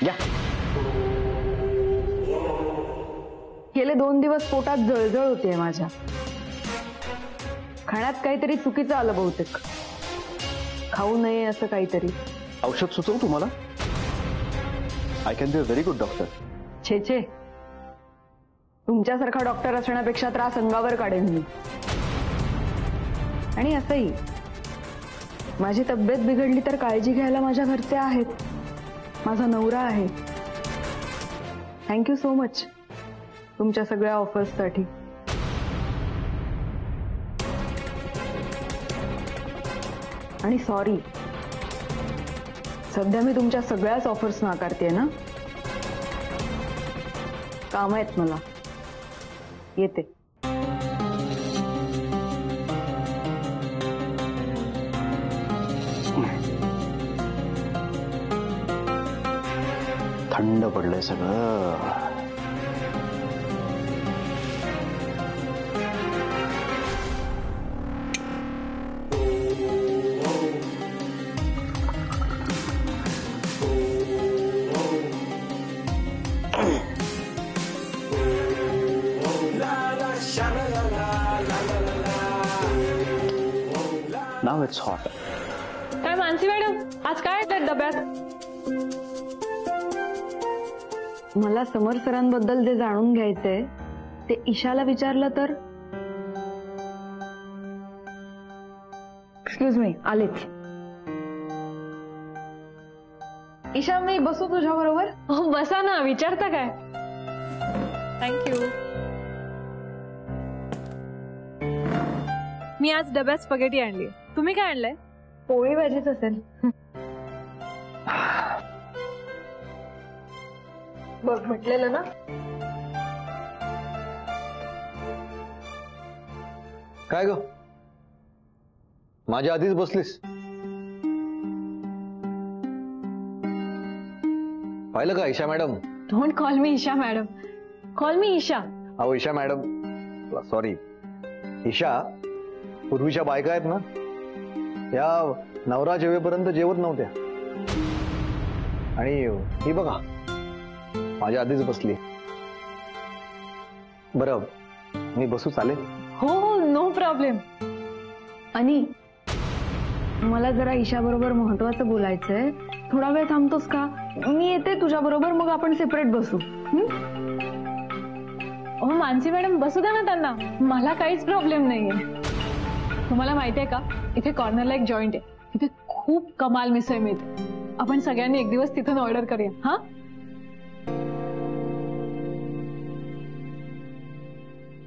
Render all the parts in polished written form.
या. गेले 2 दिवस पोटात जळजळ होते माझ्या. खाण्यात काहीतरी चुकीचं आलं बहुतेक. खाऊ नये असं काहीतरी. औषध सुचवू तुम्हाला? I can be a very good doctor. छे छे, तुमच्यासारखा डॉक्टर असण्यापेक्षा त्रास अंगावर काढेन मी. आणि असंही माझी तब्येत बिघडली तर काळजी घ्यायला माझ्या घरचे आहेत, माझा नवरा आहे. थँक्यू सो मच तुमच्या सगळ्या ऑफर्ससाठी. आणि सॉरी, सध्या मी तुमच्या सगळ्याच ऑफर्स नाकारते ना. काम आहेत मला. येते. थंड पडलंय सगळं. Now it's hot. काय मानसी मॅडम, आज काय येतात डब्यात? मला समर सरांबद्दल जे जाणून घ्यायचंय ते ईशाला विचारलं तर. एक्सक्यूज मी, आलेच. ईशा, मी बसू तुझ्या बरोबर? हो बसा ना. विचारता काय? थँक्यू. मी आज डब्यात स्पगेटी आणली. तुम्ही काय आणलंय? पोळी भाजीच असेल. बघ, म्हटलेलं ना. काय ग, माझ्या आधीच बसलीस? पाहिलं का Isha madam? Don't call me Isha madam, call me Isha. अहो ईशा मॅडम, सॉरी. ईशा, पूर्वीच्या बायका आहेत ना, या नवरा जेवेपर्यंत जेवत नव्हत्या. आणि ही बघा माझ्या आधीच बसली. बरं, मी बसू चालेल? हो हो, नो प्रॉब्लेम. आणि मला जरा ईशा बरोबर महत्वाचं बोलायचंय. थोडा वेळ थांबतोस का? मी येते तुझ्या बरोबर, मग आपण सेपरेट बसू. हो मानसी मॅडम, बसू द्या ना त्यांना. मला काहीच प्रॉब्लेम नाहीये. तुम्हाला माहितीये का, इथे कॉर्नरला एक जॉईंट आहे. इथे खूप कमाल मिसळ मिळते. आपण सगळ्यांनी एक दिवस तिथून ऑर्डर करूया. हा,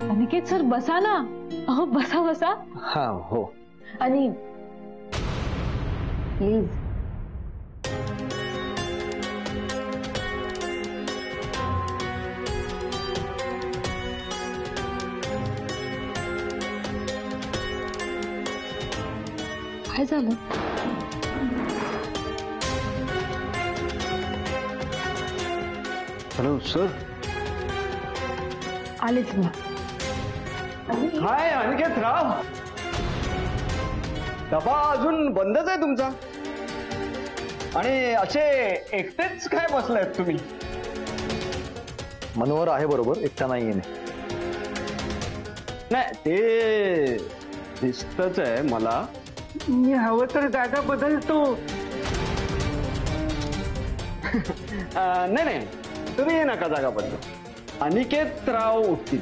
अनिकेत सर बसा ना. अहो बसा बसा. हा हो. आणि प्लीज. काय झालं? Hello sir. आलेच ना. हाय अनिकेत राव. डबा अजून बंदच आहे तुमचा. आणि असे एकटेच काय बसलायत तुम्ही? मनोहर आहे बरोबर, एकटा नाहीये. नाही ते दिसतच आहे मला. मी हवं तर जागा बदलतो. नाही नाही, तुम्ही नका जागा बदलू. अनिकेत राव उठतील.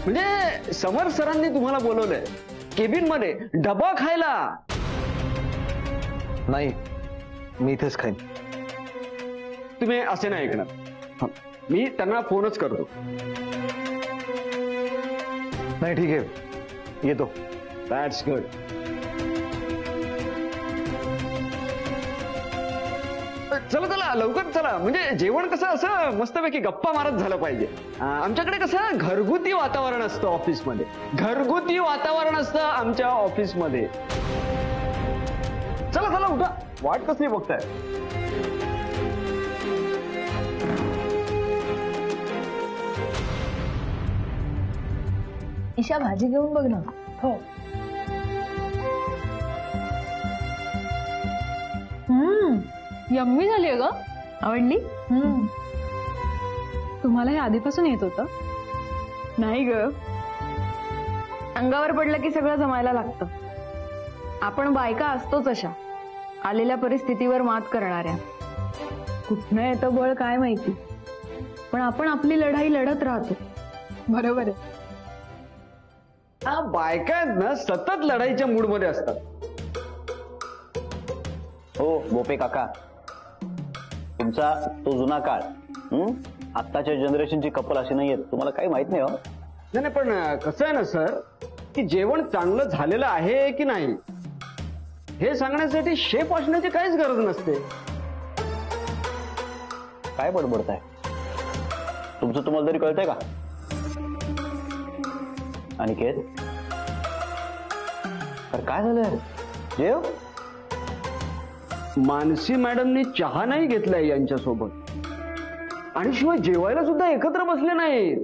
म्हणजे समर सरांनी तुम्हाला बोलवलंय केबिन मध्ये डबा खायला. नाही, मी इथेच खाईन. तुम्ही असे नाही ऐकणार. मी त्यांना फोनच करतो. नाही ठीक आहे, येतो. That's good. चला चला लवकर चला. म्हणजे जेवण कसं असं मस्तपैकी गप्पा मारत झालं पाहिजे. आमच्याकडे कसं घरगुती वातावरण असतं ऑफिसमध्ये. घरगुती वातावरण असतं आमच्या ऑफिसमध्ये. चला चला उठा. वाट कसली बघताय? ईशा, भाजी घेऊन बघ ना. हो. यम्मी झाली ग. आवडली? तुम्हाला हे आधीपासून येत होतं? नाही ग, अंगावर पडलं की सगळं जमायला लागतं. आपण बायका असतोच अशा आलेल्या परिस्थितीवर मात करणाऱ्या. कुठनं येतं बळ काय माहिती, पण आपण आपली लढाई लढत राहतो. बरोबर आहे. हा, बायका आहेत ना सतत लढाईच्या मूड मध्ये असतात. हो बोपे काका, तुमचा तो जुना काळ, आत्ताच्या जनरेशनची कपल अशी नाहीयेत, तुम्हाला काही माहित नाही. हो नाही पण कसं आहे ना सर, की जेवण चांगलं झालेलं आहे की नाही हे सांगण्यासाठी शेफ असण्याची काहीच गरज नसते. काय बडबडताय? तुमचं तुम्हाला तरी कळतंय का? अनिकेत, तर काय झालं? जेव. मानसी मॅडमनी चहा नाही घेतलाय यांच्यासोबत, आणि शिवाय जेवायला सुद्धा एकत्र बसले नाहीत.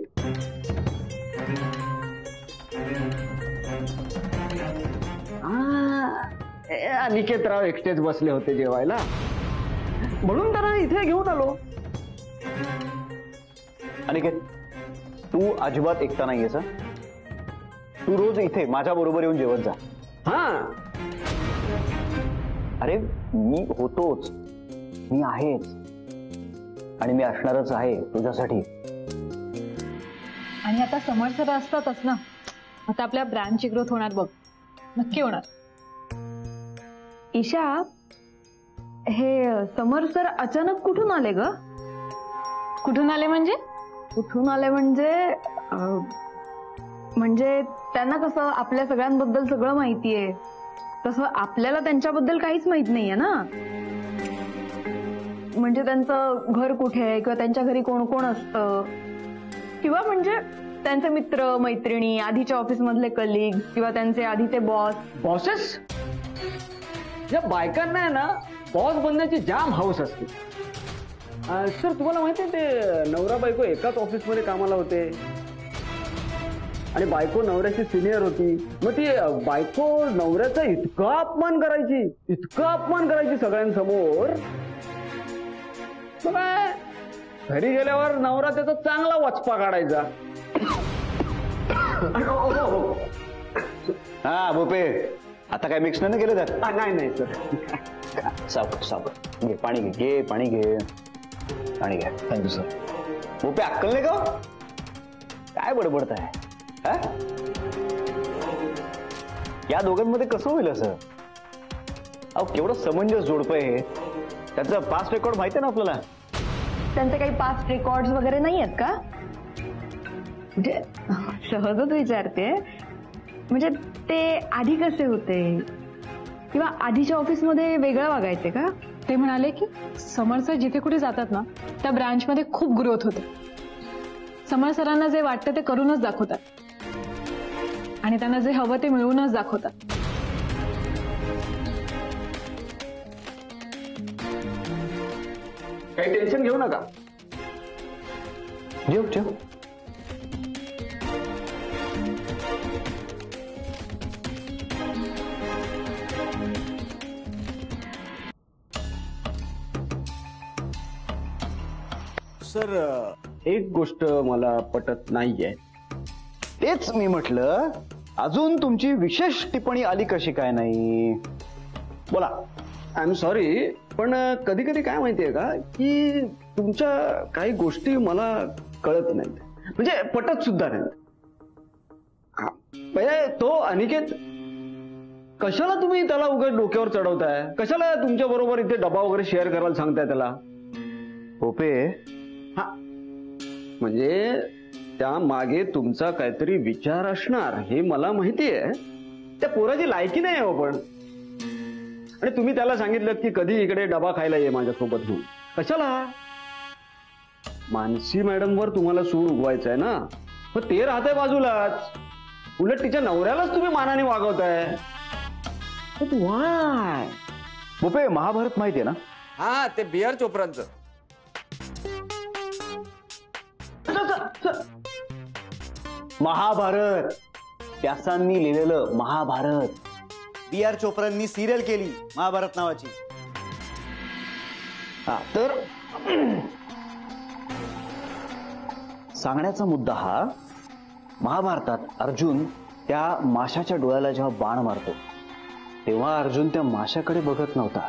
अनिकेतराव एकटेच बसले होते जेवायला, म्हणून त्यांना इथे घेऊन आलो. अनिकेत, तू अजिबात एकटा नाहीयेस. तू रोज इथे माझ्या बरोबर येऊन जेवत जा. हा, अरे मी होतोच, मी आहेच, आणि मी असणारच आहे तुझ्यासाठी. आणि आता समर सर असतातच ना, आता आपल्या ब्रँडची ग्रोथ होणार बघ, नक्की होणार. ईशा, हे समर सर अचानक कुठून आले ग? कुठून आले म्हणजे? कुठून आले म्हणजे त्यांना कसं आपल्या सगळ्यांबद्दल सगळं माहितीये, तसं आपल्याला त्यांच्याबद्दल काहीच माहित नाहीये ना. म्हणजे त्यांचं घर कुठे आहे, किंवा त्यांच्या घरी कोण कोण असतं, किंवा म्हणजे त्यांचे मित्र मैत्रिणी, आधीच्या ऑफिस मधले कलिग, किंवा त्यांचे आधीचे बॉसेस. या बायकांना आहे ना बॉस बनण्याची जाम हाऊस असते. सर तुम्हाला माहिती आहे ते नवरा बायको एकाच ऑफिसमध्ये कामाला होते, आणि बायको नवऱ्याची सिनियर होती. मग ती बायको नवऱ्याचा इतका अपमान करायची सगळ्यांसमोर. मग घरी गेल्यावर नवरा त्याचा चांगला वचपा काढायचा. हा बोपे, आता काय मिक्स नाही केलं त्यात? नाही सर. सावकाश घे, पाणी घे, पाणी घे. Thank you sir. बोपे, अक्कल नाही का? काय बडबडताय? या दोघांमध्ये कसं होईल असं? अहो केवढं समंजस जोडपं हे. त्याचं पास्ट रेकॉर्ड माहिती आहे ना आपल्याला. त्यांचे काही पास्ट रेकॉर्ड वगैरे नाही आहेत का? म्हणजे सहजच विचारते, म्हणजे ते आधी कसे होते, किंवा आधीच्या ऑफिसमध्ये वेगळं वागायचे का? ते म्हणाले की समर सर जिथे कुठे जातात ना त्या ब्रांचमध्ये खूप ग्रोथ होते. समर सरांना जे वाटतं ते करूनच दाखवतात, आणि त्यांना जे हवं ते मिळवूनच दाखवतात. काही टेन्शन घेऊ नका. जेव. सर एक गोष्ट मला पटत नाहीये. तेच मी म्हटलं, अजून तुमची विशेष टिप्पणी आली कशी काय नाही? बोला. आय एम सॉरी, पण कधी कधी काय माहितीये का, की तुमच्या काही गोष्टी मला कळत नाहीत, म्हणजे पटत सुद्धा नाहीत. म्हणजे तो अनिकेत, कशाला तुम्ही त्याला उगाच डोक्यावर चढवताय? कशाला तुमच्या बरोबर इथे डबा वगैरे शेअर करायला सांगताय त्याला? बोपे, हा, म्हणजे त्या मागे तुमचा काहीतरी विचार असणार हे मला माहिती आहे. त्या पोराची लायकी नाही हो पण. आणि तुम्ही त्याला सांगितलं की कधी इकडे डबा खायला ये माझ्यासोबत म्हणून. कशाला? मानसी मॅडमवर तुम्हाला सूर उगवायचा आहे ना, मग ते राहतंय बाजूलाच. उलट तिच्या नवऱ्यालाच तुम्ही मानाने वागवताय. वाय? बोपे, महाभारत माहितीये ना? हा, ते बिअर चोप्रांचं. महाभारत, व्यासांनी लिहिलेलं महाभारत. बी आर चोप्रांनी सिरियल केली महाभारत नावाची. तर सांगण्याचा मुद्दा हा, महाभारतात अर्जुन त्या माशाच्या डोळ्याला जेव्हा बाण मारतो तेव्हा अर्जुन त्या माशाकडे बघत नव्हता,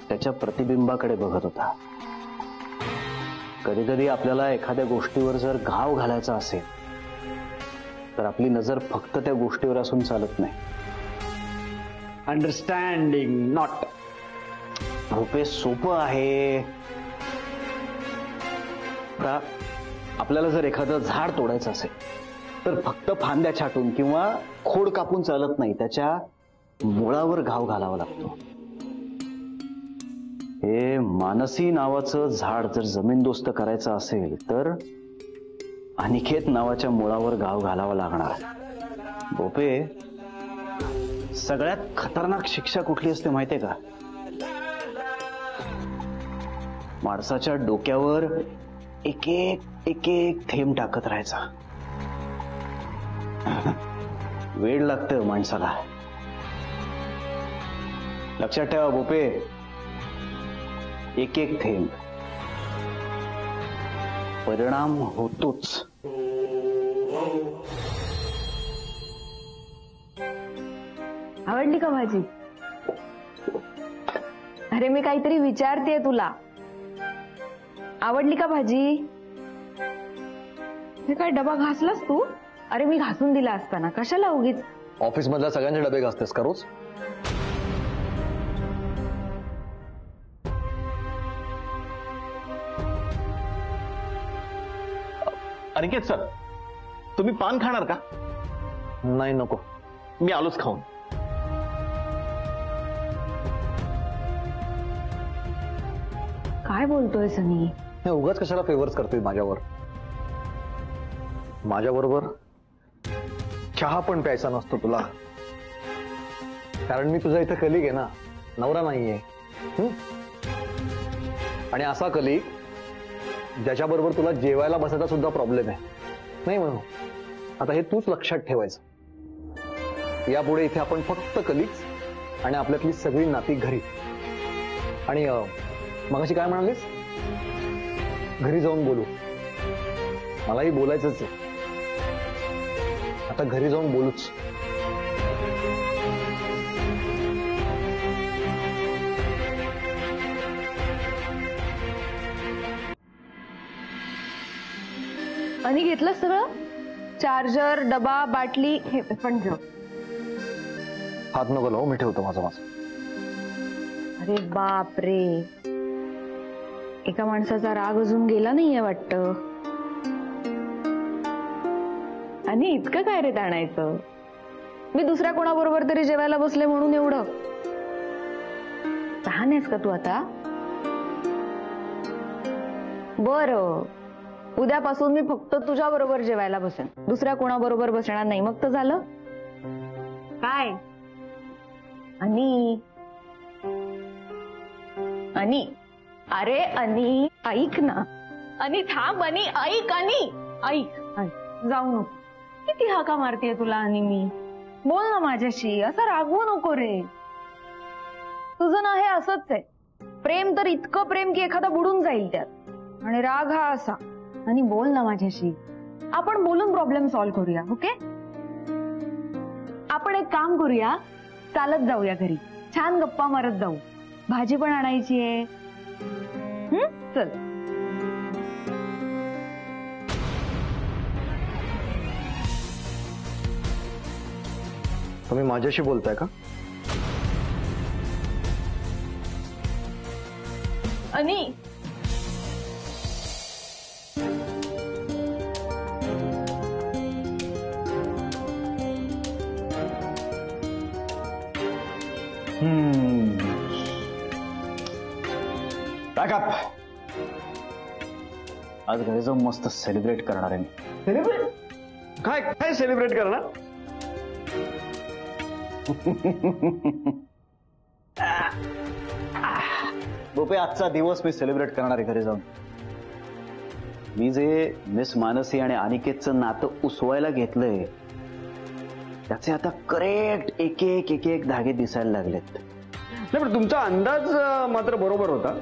त्याच्या प्रतिबिंबाकडे बघत होता. कधी कधी आपल्याला एखाद्या गोष्टीवर जर घाव घालायचा असेल तर आपली नजर फक्त त्या गोष्टीवर असून चालत नाही. Understanding not. रुपे सोपं आहे. आपल्याला जर एखादं झाड तोडायचं असेल तर फक्त फांद्या छाटून किंवा खोड कापून चालत नाही, त्याच्या मुळावर घाव घालावा लागतो. हे मानसी नावाचं झाड जर जमीनदोस्त करायचं असेल तर अनिकेत नावाच्या मुळावर घाव घालावा लागणार. बोपे, सगळ्यात खतरनाक शिक्षा कुठली असते माहितीये का? माणसाच्या डोक्यावर एक एक थेंब टाकत राहायचा. वेळ लागतं माणसाला. लक्षात ठेवा बोपे, एक एक थेंब, परिणाम होतोच. आवडली का भाजी? अरे मी काहीतरी विचारतेय तुला. आवडली का भाजी? हे काय डबा घासलास तू? अरे मी घासून दिला असताना कशाला उगीच? ऑफिस मधल्या सगळ्यांचे डबे घासतेस का रोज? अनिकेत सर, तुम्ही पान खाणार का? नाही, नको. मी आलोच खाऊन. काय बोलतोय सनी? हे उगाच कशाला फेवर्स करतोय माझ्यावर? माझ्याबरोबर चहा पण प्यायचा नसतो तुला, कारण मी तुझा इथे कलिग आहे ना, नवरा नाहीये. आणि असा कलिग ज्याच्याबरोबर तुला जेवायला बसायचा सुद्धा प्रॉब्लेम आहे. नाही म्हणून आता हे तूच लक्षात ठेवायचं. यापुढे इथे आपण फक्त कलिग्स आणि आपल्यातली सगळी नाती घरी. आणि मगाशी काय म्हणालीस? घरी जाऊन बोलू. मलाही बोलायचंच आहे. आता घरी जाऊन बोलूच. आणि घेतलं सगळं? चार्जर, डबा, बाटली हे पण घेऊ. हात नको लावू, मी ठेवतो माझं. अरे बाप रे, एका माणसाचा राग अजून गेला नाहीये वाटतं. आणि इतकं काय रे ताणायचं? मी दुसऱ्या कोणाबरोबर तरी जेवायला बसले म्हणून एवढं तहान आहेस का तू आता? बरं, उद्यापासून मी फक्त तुझ्या बरोबर जेवायला बसेन, दुसऱ्या कोणाबरोबर बसणार नाही. मग तर झालं काय? आणि अरे आणि ऐक ना. आणि थांब. आणि ऐक. आणि ऐक. जाऊ नको. किती हाका मारतीये तुला? आणि मी बोल ना माझ्याशी. असं रागवू नको रे. तुझं ना हे असंच आहे. प्रेम तर इतकं प्रेम की एखादा बुडून जाईल त्यात, आणि राग हा असा. आणि बोल ना माझ्याशी. आपण बोलून प्रॉब्लेम सॉल्व्ह करूया. ओके? आपण एक काम करूया, चालत जाऊया घरी, छान गप्पा मारत जाऊ. भाजी पण आणायची आहे. चल. तुम्ही माझ्याशी बोलताय का? आणि आज घरी जाऊन मस्त सेलिब्रेट करणार आहे मी. सेलिब्रेट? काय काय सेलिब्रेट करणार? बोपे, आजचा दिवस मी सेलिब्रेट करणार आहे घरी जाऊन. मी जे मिस मानसी आणि अनिकेतचं नातं उसवायला घेतलंय त्याचे आता करेक्ट एक एक धागे दिसायला लागलेत. नाही पण तुमचा अंदाज मात्र बरोबर होता.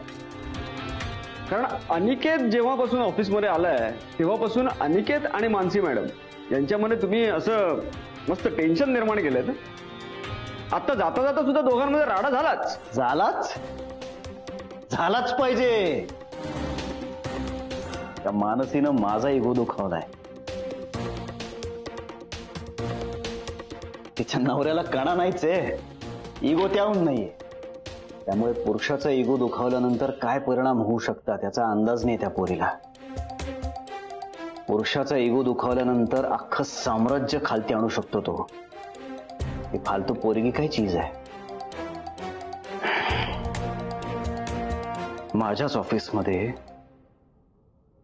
कारण अनिकेत जेव्हापासून ऑफिसमध्ये आलाय तेव्हापासून अनिकेत आणि मानसी मॅडम यांच्यामध्ये तुम्ही असं मस्त टेन्शन निर्माण केलंय. आता जाता जाता सुद्धा दोघांमध्ये राडा झालाच पाहिजे. त्या मानसीनं माझा इगो दुखावलाय. तिच्या नवऱ्याला कणा नाहीच आहे, इगो त्याहून नाहीये. त्यामुळे पुरुषाचा इगो दुखावल्यानंतर काय परिणाम होऊ शकतात त्याचा अंदाज नाही त्या पोरीला. पुरुषाचा इगो दुखावल्यानंतर अख्खं साम्राज्य खालती आणू शकतो तो. ही फालतू पोरगी काय चीज आहे. माझ्याच ऑफिसमध्ये,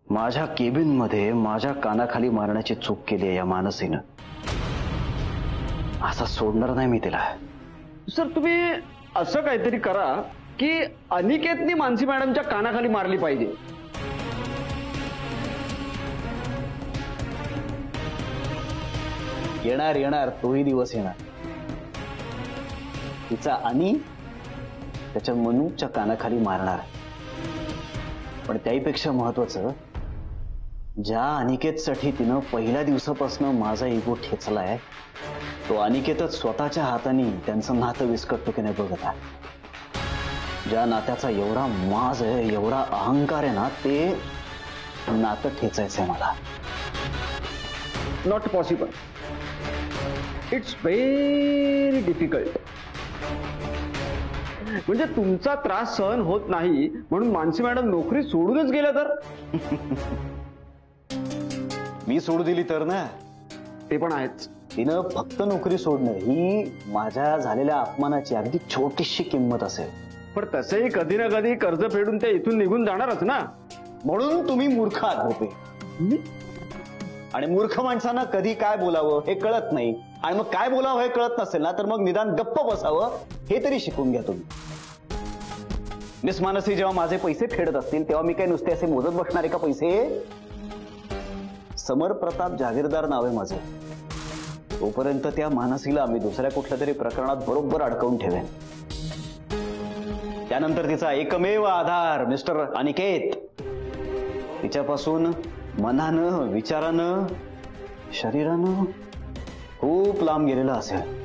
माझ्या केबिनमध्ये माझ्या कानाखाली मारण्याची चूक केली आहे या मानसीनं. असा सोडणार नाही मी तिला. सर तुम्ही असं काहीतरी करा की अनिकेतनी मानसी मॅडमच्या कानाखाली मारली पाहिजे. येणार तोही दिवस येणार. तिचा आणि त्याच्या मनूच्या कानाखाली मारणार. पण त्याहीपेक्षा महत्वाचं, ज्या अनिकेतसाठी तिनं पहिल्या दिवसापासून माझा इगो ठेचलाय तो अनिकेतच स्वतःच्या हाताने त्यांचं नातं विस्कटतो की नाही बघत आहे. ज्या नात्याचा एवढा माज आहे, एवढा अहंकार आहे ना, ते नातं ठेचायचंय मला. Not possible. It's very difficult. म्हणजे तुमचा त्रास सहन होत नाही म्हणून मानसी मॅडम नोकरी सोडूनच गेल्या तर? मी सोडू दिली तर ना. ते पण आहेच. तिनं फक्त नोकरी सोडणं ही माझ्या झालेल्या अपमानाची अगदी छोटीशी किंमत असेल. पण तसंही कधी ना कधी कर्ज फेडून ते इथून निघून जाणारच ना. म्हणून तुम्ही मूर्ख आहात भोपे. आणि मूर्ख माणसांना कधी काय बोलावं हे कळत नाही. आणि मग काय बोलावं हे कळत नसेल ना तर मग निदान गप्प बसावं हे तरी शिकून घ्या तुम्ही. मिस मानसी जेव्हा माझे पैसे फेडत असतील तेव्हा मी काय नुसते असे मोजत बसणारे का पैसे? समर प्रताप जागीरदार नाव आहे माझं. तोपर्यंत त्या मानसीला मी दुसऱ्या कुठल्या तरी प्रकरणात बरोबर अडकवून ठेवेन. त्यानंतर तिचा एकमेव आधार मिस्टर अनिकेत तिच्यापासून मनानं, विचारानं, शरीरानं खूप लांब गेलेला असेल.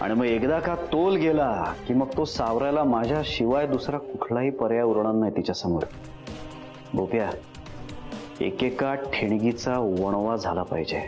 आणि मग एकदा का तोल गेला की मग तो सावरायला माझ्या शिवाय दुसरा कुठलाही पर्याय उरणार नाही तिच्या समोर. बोप्या, एकेका ठिणगीचा वणवा झाला पाहिजे.